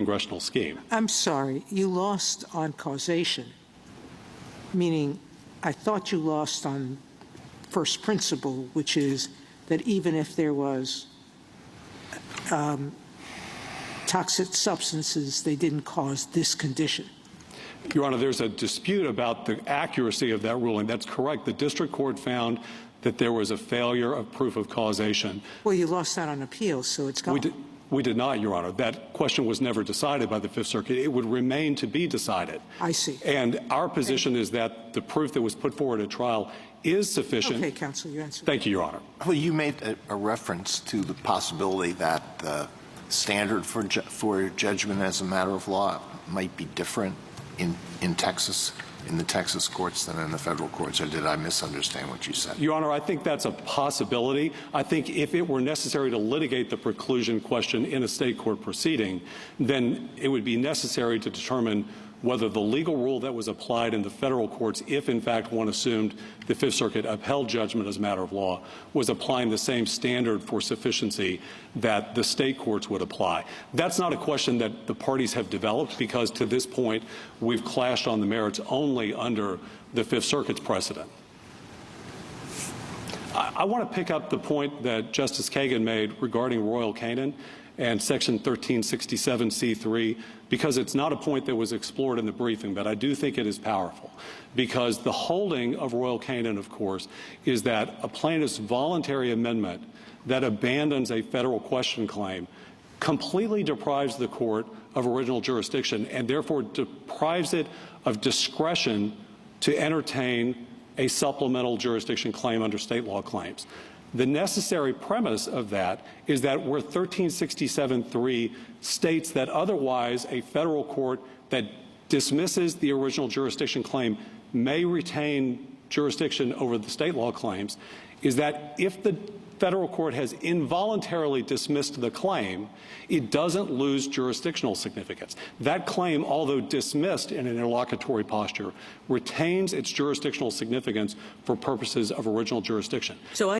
congressional scheme. I'm sorry, you lost on causation, meaning I thought you lost on first principle, which is that even if there was toxic substances, they didn't cause this condition. Your Honor, there's a dispute about the accuracy of that ruling. That's correct. The district court found that there was a failure of proof of causation. Well, you lost that on appeal, so it's gone. We did not, Your Honor. That question was never decided by the Fifth Circuit. It would remain to be decided. I see. And our position is that the proof that was put forward at trial is sufficient. Okay, counsel, you answered. Thank you, Your Honor. Well, you made a reference to the possibility that the standard for judgment as a matter of law might be different in Texas, in the Texas courts than in the federal courts, or did I misunderstand what you said? Your Honor, I think that's a possibility. I think if it were necessary to litigate the preclusion question in a state court proceeding, then it would be necessary to determine whether the legal rule that was applied in the federal courts, if in fact one assumed the Fifth Circuit upheld judgment as a matter of law, was applying the same standard for sufficiency that the state courts would apply. That's not a question that the parties have developed, because to this point we've clashed on the merits only under the Fifth Circuit's precedent. I want to pick up the point that Justice Kagan made regarding Royal Canin and Section 1367C3, because it's not a point that was explored in the briefing, but I do think it is powerful. Because the holding of Royal Canin, of course, is that a plaintiff's voluntary amendment that abandons a federal question claim completely deprives the court of original jurisdiction, and therefore deprives it of discretion to entertain a supplemental jurisdiction claim under state law claims. The necessary premise of that is that where 1367(3) states that otherwise a federal court that dismisses the original jurisdiction claim may retain jurisdiction over the state law claims, is that if the federal court has involuntarily dismissed the claim, it doesn't lose jurisdictional significance. That claim, although dismissed in an interlocutory posture, retains its jurisdictional significance for purposes of original jurisdiction. So